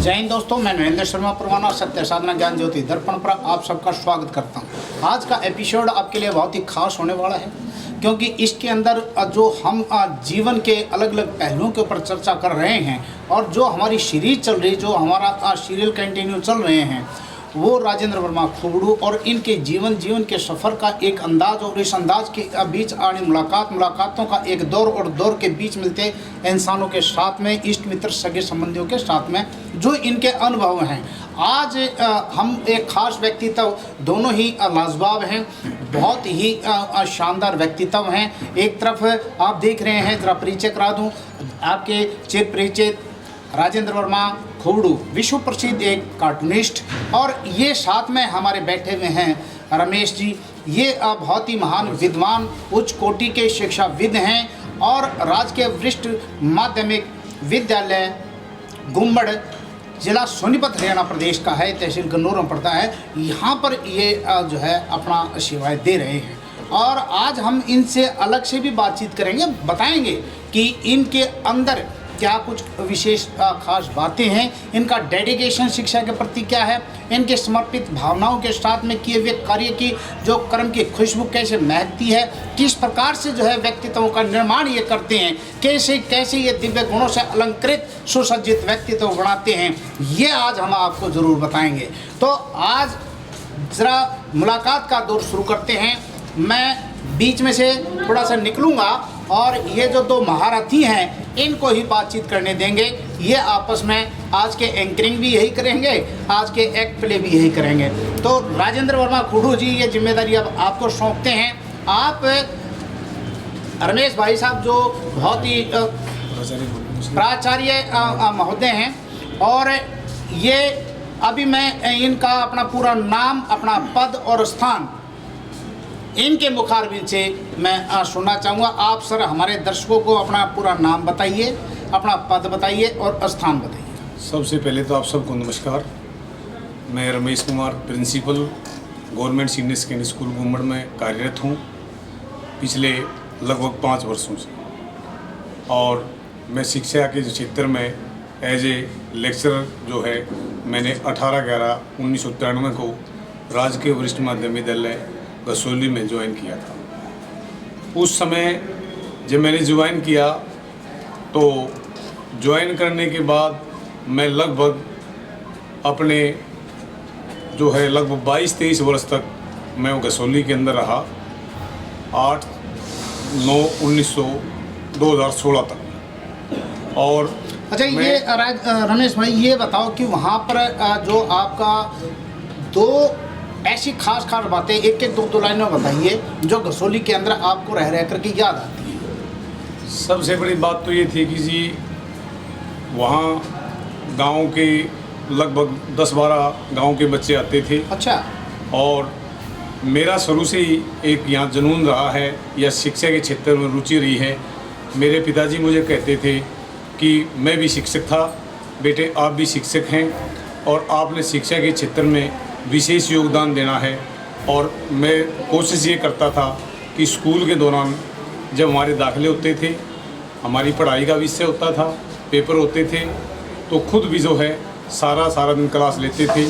जय हिंद दोस्तों, मैं महेंद्र शर्मा परवाना सत्य साधना ज्ञान ज्योति दर्पण पर आप सबका स्वागत करता हूं। आज का एपिसोड आपके लिए बहुत ही खास होने वाला है, क्योंकि इसके अंदर जो हम जीवन के अलग अलग पहलुओं के ऊपर चर्चा कर रहे हैं और जो हमारी सीरीज चल रही, जो हमारा सीरियल कंटिन्यू चल रहे हैं, वो राजेंद्र वर्मा खुबड़ू और इनके जीवन के सफ़र का एक अंदाज और इस अंदाज के बीच आने मुलाकातों का एक दौर और दौर के बीच मिलते इंसानों के साथ में, इष्ट मित्र सगे संबंधियों के साथ में जो इनके अनुभव हैं। आज हम एक खास व्यक्तित्व, दोनों ही लाजवाब हैं, बहुत ही शानदार व्यक्तित्व हैं। एक तरफ आप देख रहे हैं, जरा परिचय करा दूँ आपके चिर परिचित राजेंद्र वर्मा खुबड़ू, विश्व प्रसिद्ध एक कार्टूनिस्ट, और ये साथ में हमारे बैठे हुए हैं रमेश जी। ये बहुत ही महान विद्वान, उच्च कोटि के शिक्षाविद हैं और राजकीय वरिष्ठ माध्यमिक विद्यालय गुम्बड़, जिला सोनीपत, हरियाणा प्रदेश का है, तहसील गन्नौर में पड़ता है। यहाँ पर ये जो है अपना सेवाएं दे रहे हैं और आज हम इनसे अलग से भी बातचीत करेंगे, बताएंगे कि इनके अंदर क्या कुछ विशेष खास बातें हैं, इनका डेडिकेशन शिक्षा के प्रति क्या है, इनके समर्पित भावनाओं के साथ में किए हुए कार्य की जो कर्म की खुशबू कैसे महकती है, किस प्रकार से जो है व्यक्तित्वों का निर्माण ये करते हैं, कैसे कैसे ये दिव्य गुणों से अलंकृत सुसज्जित व्यक्तित्व बनाते हैं, ये आज हम आपको ज़रूर बताएंगे। तो आज ज़रा मुलाकात का दौर शुरू करते हैं। मैं बीच में से थोड़ा सा निकलूँगा और ये जो दो महारथी हैं इनको ही बातचीत करने देंगे। ये आपस में आज के एंकरिंग भी यही करेंगे, आज के एक्ट प्ले भी यही करेंगे। तो राजेंद्र वर्मा खुबड़ू जी, ये जिम्मेदारी अब आपको सौंपते हैं। आप रमेश भाई साहब जो बहुत ही प्राचार्य महोदय हैं, और ये अभी मैं इनका अपना पूरा नाम, अपना पद और स्थान इनके मुखारबिन से मैं सुनना चाहूँगा। आप सर हमारे दर्शकों को अपना पूरा नाम बताइए, अपना पद बताइए और स्थान बताइए। सबसे पहले तो आप सबको नमस्कार। मैं Ramesh Kumar, principal government senior secondary school Gumbad में कार्यरत हूँ पिछले लगभग 5 वर्षों से, और मैं शिक्षा के क्षेत्र में एज ए लेक्चरर जो है मैंने 18/11/1993 को राजकीय वरिष्ठ माध्यमिक विद्यालय गसोली में ज्वाइन किया था। उस समय जब मैंने ज्वाइन किया तो ज्वाइन करने के बाद मैं लगभग अपने जो है लगभग 22-23 वर्ष तक मैं गसोली के अंदर रहा, 8/9/2016 तक। और अच्छा, ये रमेश भाई ये बताओ कि वहाँ पर जो आपका दो ऐसी खास बातें, एक दो लाइनों में बताइए जो गसोली के अंदर आपको रह करके याद आती है। सबसे बड़ी बात तो ये थी कि जी वहाँ गांव के लगभग 10-12 गांव के बच्चे आते थे। अच्छा। और मेरा शुरू से ही एक यहाँ जुनून रहा है या शिक्षा के क्षेत्र में रुचि रही है। मेरे पिताजी मुझे कहते थे कि मैं भी शिक्षक था, बेटे आप भी शिक्षक हैं और आपने शिक्षा के क्षेत्र में विशेष योगदान देना है। और मैं कोशिश ये करता था कि स्कूल के दौरान जब हमारे दाखिले होते थे, हमारी पढ़ाई का विषय होता था, पेपर होते थे, तो खुद भी जो है सारा दिन क्लास लेते थे।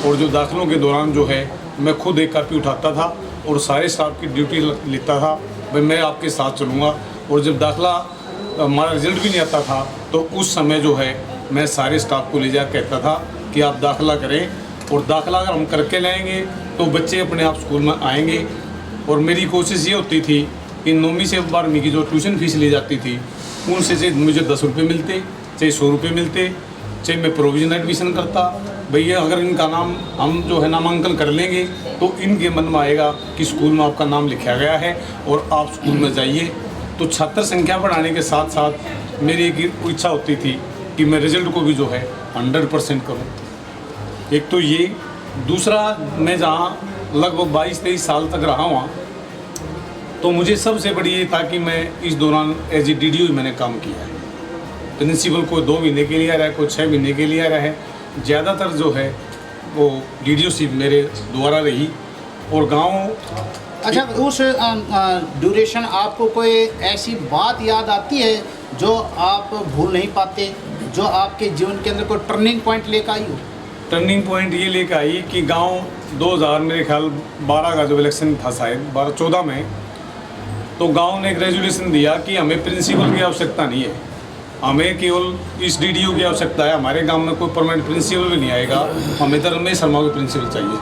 और जो दाखिलों के दौरान जो है मैं खुद एक कापी उठाता था और सारे स्टाफ की ड्यूटी लेता था, भाई मैं आपके साथ चलूँगा। और जब दाखिला हमारा रिजल्ट भी नहीं आता था तो उस समय जो है मैं सारे स्टाफ को ले जा कहता था कि आप दाखिला करें, और दाखिला अगर हम करके लाएंगे तो बच्चे अपने आप स्कूल में आएंगे। और मेरी कोशिश ये होती थी कि 9वीं से 12वीं की जो ट्यूशन फीस ली जाती थी उनसे चाहे मुझे 10 रुपये मिलते, चाहे 100 रुपये मिलते, चाहे मैं प्रोविजनल एडमिशन करता। भैया अगर इनका नाम हम जो है नामांकन कर लेंगे तो इनके मन में आएगा कि स्कूल में आपका नाम लिखा गया है और आप स्कूल में जाइए। तो छात्र संख्या बढ़ाने के साथ साथ मेरी एक इच्छा होती थी कि मैं रिजल्ट को भी जो है 100% करूँ। एक तो ये, दूसरा मैं जहाँ लगभग 22-23 साल तक रहा वहाँ, तो मुझे सबसे बड़ी ये था कि मैं इस दौरान एज ए DDO मैंने काम किया है। प्रिंसिपल को 2 महीने के लिए आ रहा है, कोई 6 महीने के लिए आ रहा है। ज़्यादातर जो है वो DDOship मेरे द्वारा रही। और गाँव, अच्छा, उस ड्यूरेशन आपको कोई ऐसी बात याद आती है जो आप भूल नहीं पाते? जो आपके जीवन के अंदर कोई टर्निंग पॉइंट लेकर आई हो? टर्निंग पॉइंट ये लेकर आई कि गांव 2000 मेरे ख्याल 12 का जो इलेक्शन था शायद 12-14 में, तो गांव ने एक रेजोल्यूशन दिया कि हमें प्रिंसिपल की आवश्यकता नहीं है, हमें केवल इस डीडीओ की आवश्यकता है। हमारे गांव में कोई परमानेंट प्रिंसिपल भी नहीं आएगा, हमें तो रमेश शर्मा को प्रिंसिपल चाहिए।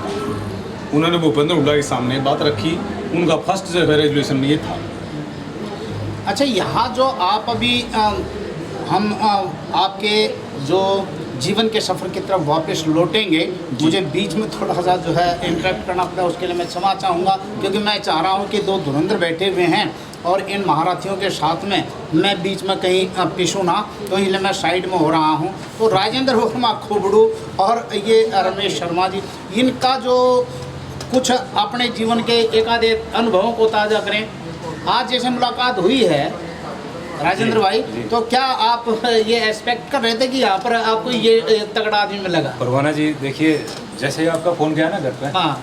उन्होंने भूपेंद्र हुड्डा के सामने बात रखी, उनका फर्स्ट जो है रेजोल्यूशन में ये था। अच्छा, यहाँ जो आप अभी हम आपके जो जीवन के सफ़र की तरफ वापस लौटेंगे, मुझे बीच में थोड़ा सा जो है इंटरप्ट करना पड़ा, उसके लिए मैं क्षमा चाहूँगा, क्योंकि मैं चाह रहा हूँ कि दो धुरंधर बैठे हुए हैं और इन महारथियों के साथ में मैं बीच में कहीं पिछूँ ना, तो इसलिए मैं साइड में हो रहा हूँ। तो राजेंद्र वर्मा खोबड़ू और ये रमेश शर्मा जी, इनका जो कुछ अपने जीवन के एकाधे अनुभवों को ताज़ा करें। आज जैसे मुलाकात हुई है राजेंद्र भाई, तो क्या आप ये एक्सपेक्ट कर रहे थे कि यहाँ पर आपको ये तगड़ा आदमी में लगा? परवाना जी देखिए, जैसे ही आपका फ़ोन गया ना घर पे, हाँ,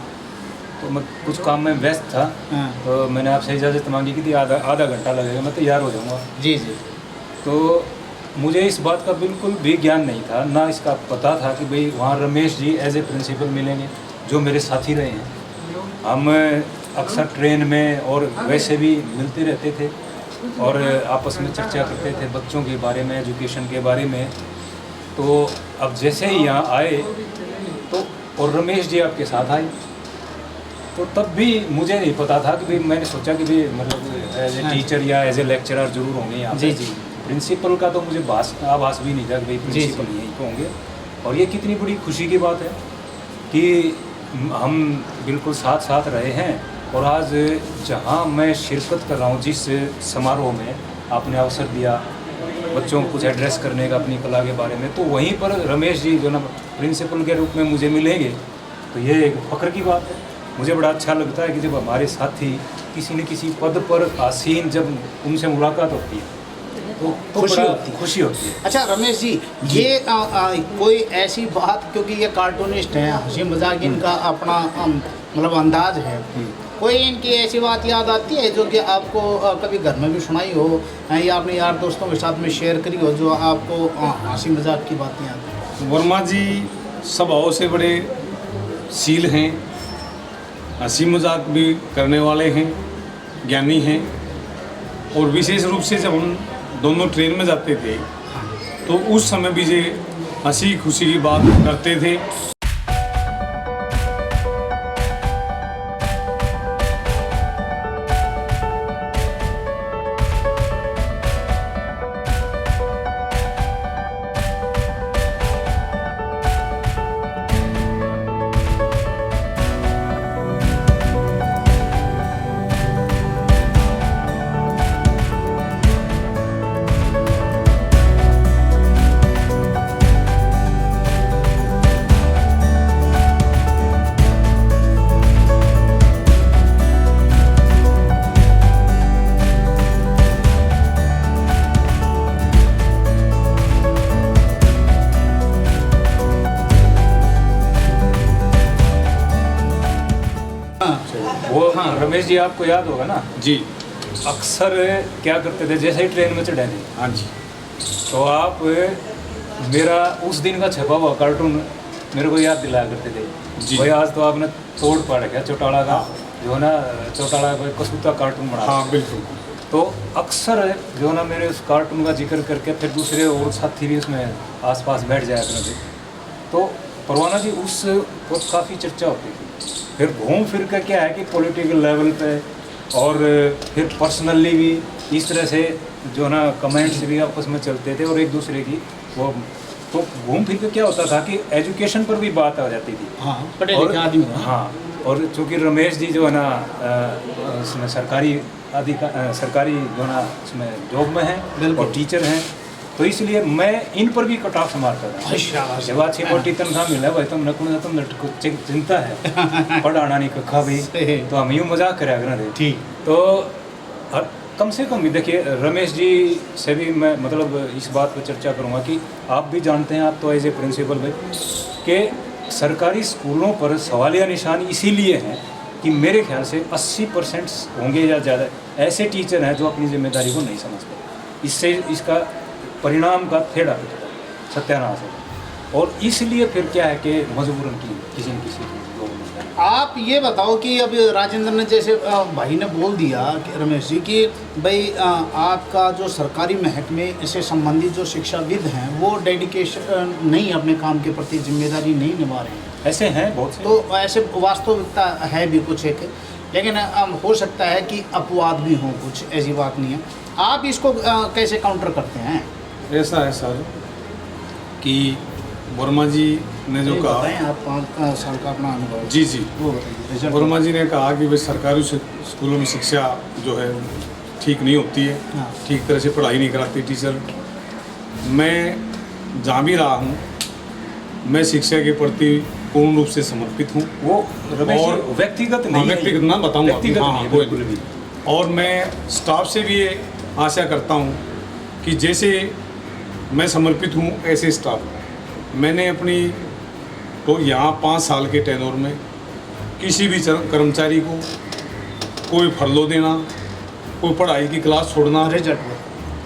तो मैं कुछ काम में व्यस्त था, हाँ, तो मैंने आपसे इजाज़त मांगी कि आधा घंटा लगेगा, मैं तैयार हो जाऊँगा। जी जी। तो मुझे इस बात का बिल्कुल भी ज्ञान नहीं था, ना इसका पता था कि भाई वहाँ Ramesh ji as a principal मिलेंगे, जो मेरे साथी रहे हैं। हम अक्सर ट्रेन में और वैसे भी मिलते रहते थे और आपस में चर्चा करते थे बच्चों के बारे में, एजुकेशन के बारे में। तो अब जैसे ही यहाँ आए तो और रमेश जी आपके साथ आए, तो तब भी मुझे नहीं पता था कि भाई, मैंने सोचा कि भाई मतलब एज ए टीचर या एज ए लेक्चरर जरूर होंगे यहाँ जी पे। जी। प्रिंसिपल का तो मुझे आभास भी नहीं था कि भाई प्रिंसिपल यहीं पे होंगे। और ये कितनी बड़ी खुशी की बात है कि हम बिल्कुल साथ साथ रहे हैं। और आज जहाँ मैं शिरकत कर रहा हूँ, जिस समारोह में आपने अवसर दिया बच्चों को कुछ एड्रेस करने का अपनी कला के बारे में, तो वहीं पर रमेश जी जो ना प्रिंसिपल के रूप में मुझे मिलेंगे, तो ये एक फ़ख्र की बात है। मुझे बड़ा अच्छा लगता है कि जब हमारे साथी किसी न किसी पद पर आसीन, जब उनसे मुलाकात होती है तो खुशी होती है। अच्छा रमेश जी, ये कोई ऐसी बात, क्योंकि ये कार्टूनिस्ट हैं, हंसी मजाक इनका अपना मतलब अंदाज है, कोई इनकी ऐसी बात याद आती है जो कि आपको कभी घर में भी सुनाई हो या अपने यार दोस्तों के साथ में शेयर करी हो, जो आपको हंसी मजाक की बातें याद हैं? वर्मा जी स्वभाव से बड़े शील हैं, हंसी मजाक भी करने वाले हैं, ज्ञानी हैं। और विशेष रूप से जब हम दोनों ट्रेन में जाते थे तो उस समय भी ये हंसी खुशी की बात करते थे। वो रमेश जी आपको याद होगा ना, जी अक्सर क्या करते थे, जैसे ही ट्रेन में चढ़े थे, हाँ जी, तो आप मेरा उस दिन का छपा हुआ कार्टून मेरे को याद दिलाया करते थे। जी। भाई आज तो आपने तोड़ पा रखा चौटाला का, जो है ना चौटाला का कसूता कार्टून बना। हाँ बिल्कुल। तो अक्सर जो है ना मेरे उस कार्टून का जिक्र करके फिर दूसरे और साथी भी उसमें आसपास बैठ जाया करते थे। तो परवाना जी उस वक्त काफ़ी चर्चा होती थी। फिर घूम फिर कर क्या है कि पॉलिटिकल लेवल पे और फिर पर्सनली भी इस तरह से जो ना कमेंट्स भी आपस में चलते थे और एक दूसरे की वो, तो घूम फिर के क्या होता था कि एजुकेशन पर भी बात आ जाती थी। हाँ, पढ़े लिखे आदमी। हाँ, और चूँकि रमेश जी जो है ना उसमें सरकारी जो ना उसमें जॉब में हैं और टीचर हैं, तो इसलिए मैं इन पर भी कटाक्ष मारता था। जब अच्छी मोटी तनख्वाह मिला भाई तुम नकुल तुम चिंता है पढ़ाना नहीं कखा भी, तो हम यूँ मजाक करा करना थे। ठीक। तो कम से कम देखिए रमेश जी से भी मैं मतलब इस बात पर चर्चा करूँगा कि आप भी जानते हैं, आप तो एज ए प्रिंसिपल भाई, कि सरकारी स्कूलों पर सवालिया निशान इसीलिए हैं कि मेरे ख्याल से 80% होंगे या ज़्यादा ऐसे टीचर हैं जो अपनी जिम्मेदारी को नहीं समझते। इससे इसका परिणाम का थेड़ा पिटता है। सत्यानाश है। और इसलिए फिर क्या है कि मजबूरन की किसी न किसी को आप ये बताओ कि अभी राजेंद्र ने जैसे भाई ने बोल दिया कि रमेश जी कि भाई आपका जो सरकारी महकमे से संबंधित जो शिक्षाविद हैं वो डेडिकेशन नहीं, अपने काम के प्रति जिम्मेदारी नहीं निभा रहे हैं। ऐसे हैं बहुत से। तो ऐसे वास्तविकता है भी कुछ एक, लेकिन हो सकता है कि अपवाद भी हों, कुछ ऐसी बात नहीं है। आप इसको कैसे काउंटर करते हैं? ऐसा है सर कि वर्मा जी ने जो कहा, बताएं आप 5 साल का अपना अनुभव। जी जी, वो बताइए। वर्मा जी ने कहा कि भाई सरकारी स्कूलों में शिक्षा जो है ठीक नहीं होती है, हाँ। ठीक तरह से पढ़ाई नहीं कराती टीचर। मैं जहाँ भी रहा हूँ मैं शिक्षा के प्रति पूर्ण रूप से समर्पित हूँ। वो रमेश जी, और व्यक्तिगत हाँ, नहीं है, व्यक्तिगत ना बताऊंगा, व्यक्तिगत हाँ, नहीं है, कोई बिल्कुल भी। और मैं स्टाफ से भी ये आशा करता हूँ कि जैसे मैं समर्पित हूँ ऐसे स्टाफ। मैंने अपनी तो यहाँ 5 साल के टेन्योर में किसी भी कर्मचारी को कोई फरलो देना, कोई पढ़ाई की क्लास छोड़ना।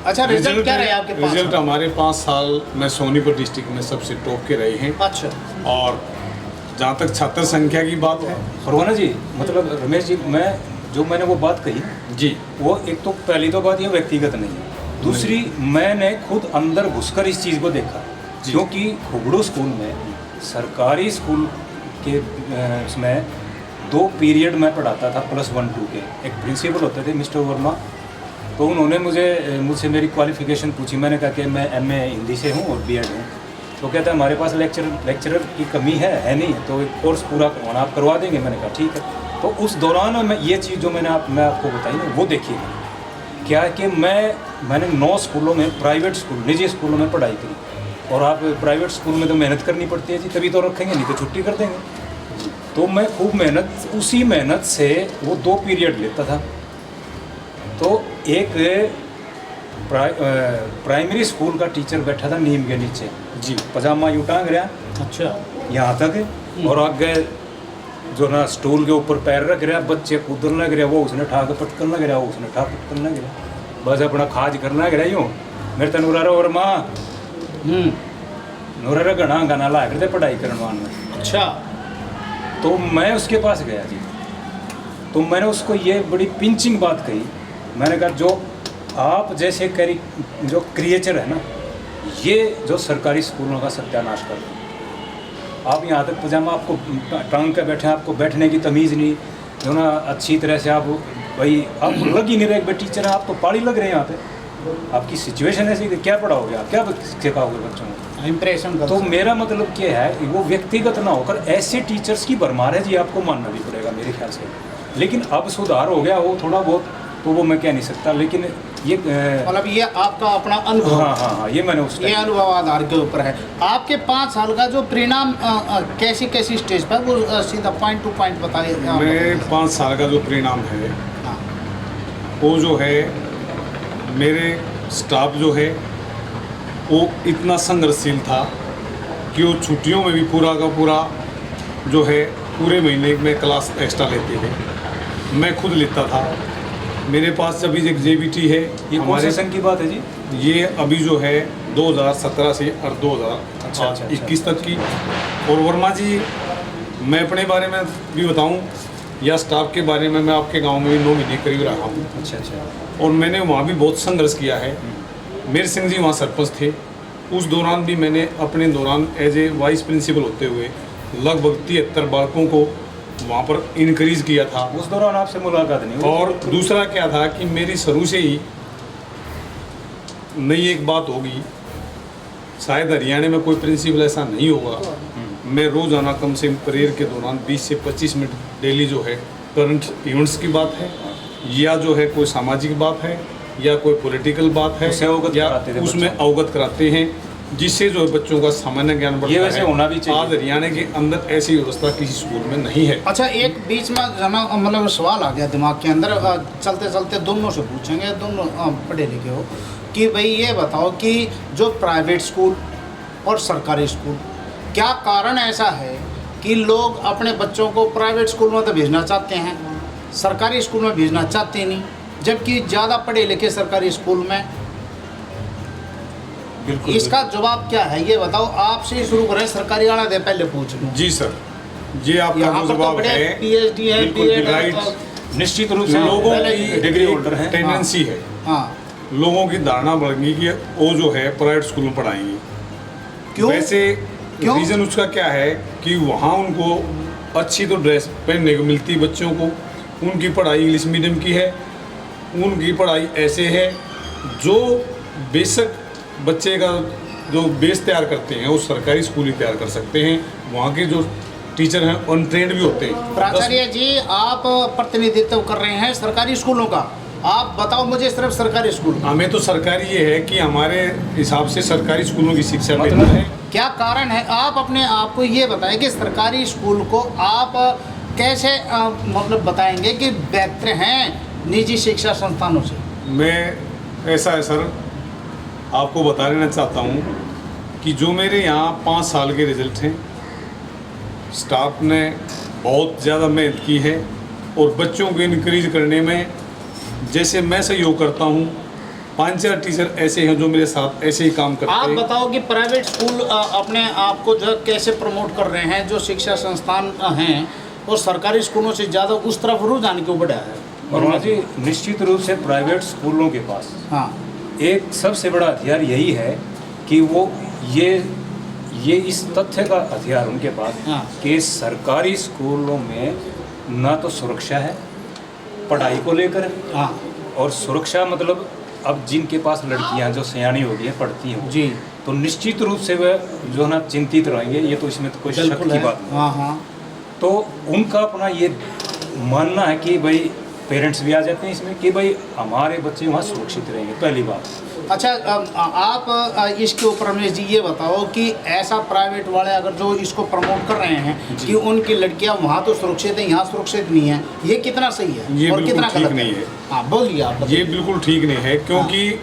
अच्छा, रिजल्ट क्या रहे आपके पास? रिजल्ट हमारे 5 साल में सोनीपत डिस्ट्रिक्ट में सबसे टॉप के रहे हैं। अच्छा। और जहाँ तक छात्र संख्या की बात है, फरवाना जी, मतलब रमेश जी, मैंने वो बात कही जी, वो एक तो पहली तो बात ये व्यक्तिगत नहीं है, दूसरी मैंने खुद अंदर घुसकर इस चीज़ को देखा। क्योंकि खुगड़ू स्कूल में, सरकारी स्कूल के उसमें 2 पीरियड में पढ़ाता था +1-2 के। एक प्रिंसिपल होते थे मिस्टर वर्मा, तो उन्होंने मुझसे मेरी क्वालिफ़िकेशन पूछी। मैंने कहा कि मैं MA हिंदी से हूँ और BEd हूँ। तो कहता है हमारे पास लेक्चरर की कमी है नहीं, तो एक कोर्स पूरा करवाना, आप करवा देंगे? मैंने कहा ठीक है। तो उस दौरान मैं ये चीज़ जो मैं आपको बताई ना, वो देखिएगा क्या है कि मैंने 9 स्कूलों में, प्राइवेट स्कूल, निजी स्कूलों में पढ़ाई करी। और आप प्राइवेट स्कूल में तो मेहनत करनी पड़ती है जी, तभी तो रखेंगे, नहीं तो छुट्टी कर देंगे। तो मैं खूब मेहनत, उसी मेहनत से वो 2 पीरियड लेता था। तो एक प्राइमरी स्कूल का टीचर बैठा था नीम के नीचे जी, पजामा यूँ टांग रहा, अच्छा यहाँ तक, और आगे जो ना स्टूल के ऊपर पैर रख रहा, बच्चे कूदने लग रहा, वो उसने ठाक पटकन लग रहा, वो उसने ठाक पटकन लग रहा, बस अपना खाज करना लग रहा यूँ। मेरे तो नुरारा और माँ नुरारा घना गाना ला करते पढ़ाई करवान में। अच्छा। तो मैं उसके पास गया जी, तो मैंने उसको ये बड़ी पिंचिंग बात कही। मैंने कहा जो आप जैसे जो क्रिएचर है ना, ये जो सरकारी स्कूलों का सत्यानाश कर रहे हैं। आप यहाँ तक पजामा आपको टांग के बैठे, आपको बैठने की तमीज़ नहीं, जो ना अच्छी तरह से आप भाई आप लग ही नहीं रहे टीचर हैं, आप तो पाड़ी लग रहे हैं यहाँ पे। आपकी सिचुएशन ऐसी, क्या पढ़ाओगे आप, क्या सिखाओगे बच्चों को, इम्प्रेशन। तो मेरा मतलब क्या है, वो व्यक्तिगत ना होकर ऐसे टीचर्स की भरमार है जी, आपको मानना भी पड़ेगा मेरे ख्याल से। लेकिन अब सुधार हो गया हो थोड़ा बहुत, तो वो मैं कह नहीं सकता, लेकिन ये मतलब ये आपका अपना अनुभव। हाँ, ये मैंने ये अनुभव आधार के ऊपर है। आपके 5 साल का जो परिणाम कैसी स्टेज पर, वो सीधा पॉइंट टू पॉइंट बताइए। मेरे 5 साल का जो परिणाम है, वो जो है मेरे स्टाफ जो है वो इतना संघर्षशील था कि वो छुट्टियों में भी पूरा का पूरा जो है पूरे महीने में क्लास एक्स्ट्रा लेते थे। मैं खुद लेता था। मेरे पास अभी एक JBT है, ये हमारे सन की बात है जी, ये अभी जो है 2017 से और 2021 तक की। और वर्मा जी, मैं अपने बारे में भी बताऊं या स्टाफ के बारे में, मैं आपके गांव में भी 9 महीने करीब रहा हूँ। अच्छा। और मैंने वहाँ भी बहुत संघर्ष किया है। मेरे सिंह जी वहाँ सरपंच थे, उस दौरान भी मैंने अपने दौरान एज ए वाइस प्रिंसिपल होते हुए लगभग 73 बालकों को वहाँ पर इनक्रीज किया था। उस दौरान आपसे मुलाकात नहीं हुई। और दूसरा क्या था कि मेरी शुरू से ही नई एक बात होगी, शायद हरियाणा में कोई प्रिंसिपल ऐसा नहीं होगा, मैं रोज़ाना कम से कम परेड के दौरान 20 से 25 मिनट डेली जो है करंट इवेंट्स की बात है, या जो है कोई सामाजिक बात है, या कोई पॉलिटिकल बात है, या उसमें अवगत कराते हैं, जिससे जो है बच्चों का सामान्य ज्ञान बढ़ता है। वैसे होना भी चाहिए। आज हरियाणा के अंदर ऐसी व्यवस्था किसी स्कूल में नहीं है। अच्छा, एक बीच में जना मतलब सवाल आ गया दिमाग के अंदर, चलते चलते दोनों से पूछेंगे, दोनों पढ़े लिखे हो, कि भाई ये बताओ कि जो प्राइवेट स्कूल और सरकारी स्कूल, क्या कारण ऐसा है कि लोग अपने बच्चों को प्राइवेट स्कूल में तो भेजना चाहते हैं, सरकारी स्कूल में भेजना चाहते नहीं, जबकि ज़्यादा पढ़े लिखे सरकारी स्कूल में बिल्कुल, इसका जवाब क्या है ये बताओ। आपसे ही शुरू करें, सरकारी वाला दे पहले पूछ लूं। जी सर, ये आपका यहाँ जो पर तो जवाब बड़े है PhD है, बिल्कुल B.Ed है, राइट। तो- निश्चित रूप से लोगों की डिग्री होल्डर हैं। टेंडेंसी है, हाँ लोगों की धारणा बढ़ गई कि वो जो है प्राइवेट स्कूल में पढ़ाएंगे। क्यों? वैसे क्यों? रीज़न उसका क्या है कि वहाँ उनको अच्छी तो ड्रेस पहनने को मिलती है बच्चों को, उनकी पढ़ाई इंग्लिश मीडियम की है, उनकी पढ़ाई ऐसे है जो बेशक बच्चे का जो बेस तैयार करते हैं वो सरकारी स्कूल ही तैयार कर सकते हैं। वहाँ के जो टीचर हैं अनट्रेंड भी होते हैं। प्राचार्य जी, आप प्रतिनिधित्व कर रहे हैं सरकारी स्कूलों का, आप बताओ मुझे सिर्फ सरकारी स्कूल। हमें तो सरकारी ये है कि हमारे हिसाब से सरकारी स्कूलों की शिक्षा मतलब बेहतर है। क्या कारण है? आप अपने आप को ये बताएं कि सरकारी स्कूल को आप कैसे मतलब बताएंगे कि बेहतर हैं निजी शिक्षा संस्थानों से? मैं ऐसा है सर, आपको बता देना चाहता हूँ कि जो मेरे यहाँ 5 साल के रिजल्ट हैं, स्टाफ ने बहुत ज़्यादा मेहनत की है और बच्चों को इनक्रीज करने में जैसे मैं सहयोग करता हूँ, 5-4 टीचर ऐसे हैं जो मेरे साथ ऐसे ही काम करते आप हैं। बताओ कि प्राइवेट स्कूल अपने आप को जो कैसे प्रमोट कर रहे हैं, जो शिक्षा संस्थान हैं और सरकारी स्कूलों से ज़्यादा उस तरफ रुझान क्यों बढ़ा है? वर्मा जी, निश्चित रूप से प्राइवेट स्कूलों के पास हाँ एक सबसे बड़ा हथियार यही है कि वो ये इस तथ्य का हथियार उनके पास हाँ। कि सरकारी स्कूलों में ना तो सुरक्षा है पढ़ाई को लेकर, हाँ और सुरक्षा मतलब अब जिनके पास लड़कियां जो सयानी हो गई हैं, पढ़ती हैं जी, तो निश्चित रूप से वह जो है ना चिंतित रहेंगे। ये तो इसमें तो कोई शक बिल्कुल की है। बात नहीं। हाँ हाँ तो उनका अपना ये मानना है कि भाई पेरेंट्स भी आ जाते हैं इसमें कि भाई हमारे बच्चे वहाँ सुरक्षित रहेंगे, पहली बात। अच्छा, आप इसके ऊपर रमेश जी ये बताओ कि ऐसा प्राइवेट वाले अगर जो इसको प्रमोट कर रहे हैं कि उनकी लड़कियां वहाँ तो सुरक्षित हैं, यहाँ सुरक्षित नहीं है, ये कितना सही है ये और बिल्कुल कितना ठीक गलत नहीं है। हाँ बोलिए आप ये बिल्कुल ठीक नहीं है क्योंकि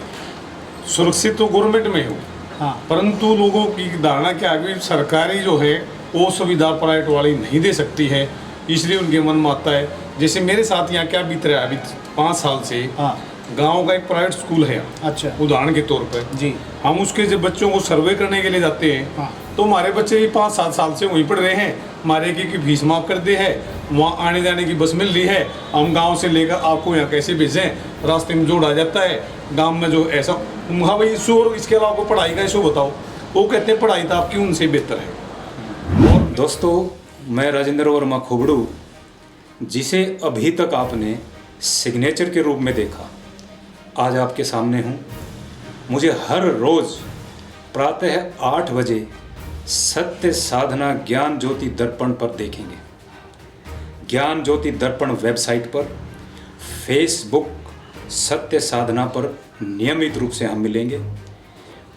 सुरक्षित तो गवर्नमेंट में हो, हाँ परंतु लोगों की धारणा क्या है कि सरकारी जो है वो सुविधा प्राइवेट वाली नहीं दे सकती है, इसलिए उनके मन में आता है। जैसे मेरे साथ यहाँ क्या बीत रहा है अभी 5 साल से, हाँ गांव का एक प्राइवेट स्कूल है, अच्छा उदाहरण के तौर पर जी, हम उसके जब बच्चों को सर्वे करने के लिए जाते हैं हाँ तो हमारे बच्चे भी 5-7 साल से वहीं पढ़ रहे हैं, हमारे की फीस माफ कर दी है, वहाँ आने जाने की बस मिल रही है, हम गांव से लेकर आपको यहाँ कैसे भेजें, रास्ते में जोड़ आ जाता है। गांव में जो ऐसा, हाँ भाई इशू और इसके अलावा पढ़ाई का इशू बताओ, वो कहते हैं पढ़ाई तो आपकी उनसे बेहतर है। और दोस्तों, मैं राजेंद्र वर्मा खोबड़ू, जिसे अभी तक आपने सिग्नेचर के रूप में देखा, आज आपके सामने हूँ। मुझे हर रोज़ प्रातः 8 बजे सत्य साधना ज्ञान ज्योति दर्पण पर देखेंगे। ज्ञान ज्योति दर्पण वेबसाइट पर, फेसबुक सत्य साधना पर नियमित रूप से हम मिलेंगे।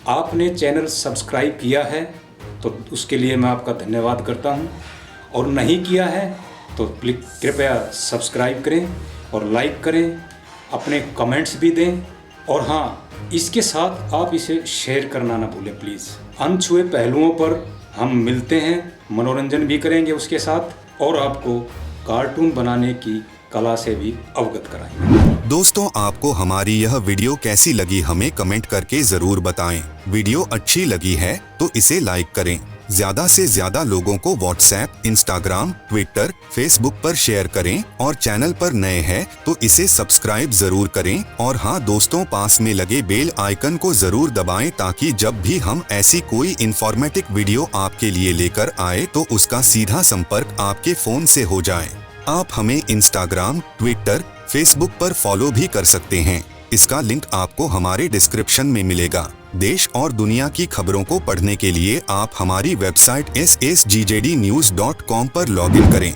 आपने चैनल सब्सक्राइब किया है तो उसके लिए मैं आपका धन्यवाद करता हूं, और नहीं किया है तो कृपया सब्सक्राइब करें और लाइक करें, अपने कमेंट्स भी दें, और हाँ, इसके साथ आप इसे शेयर करना ना भूलें प्लीज़। अनछुए पहलुओं पर हम मिलते हैं, मनोरंजन भी करेंगे उसके साथ, और आपको कार्टून बनाने की कला से भी अवगत कराएंगे। दोस्तों, आपको हमारी यह वीडियो कैसी लगी हमें कमेंट करके जरूर बताएं। वीडियो अच्छी लगी है तो इसे लाइक करें। ज्यादा से ज्यादा लोगों को व्हाट्सएप, इंस्टाग्राम, ट्विटर, फेसबुक पर शेयर करें, और चैनल पर नए हैं तो इसे सब्सक्राइब जरूर करें। और हाँ दोस्तों, पास में लगे बेल आइकन को जरूर दबाएं ताकि जब भी हम ऐसी कोई इंफॉर्मेटिव वीडियो आपके लिए लेकर आए तो उसका सीधा संपर्क आपके फोन से हो जाए। आप हमें इंस्टाग्राम, ट्विटर, फेसबुक पर फॉलो भी कर सकते हैं। इसका लिंक आपको हमारे डिस्क्रिप्शन में मिलेगा। देश और दुनिया की खबरों को पढ़ने के लिए आप हमारी वेबसाइट ssgjdnews.com पर लॉगिन करें।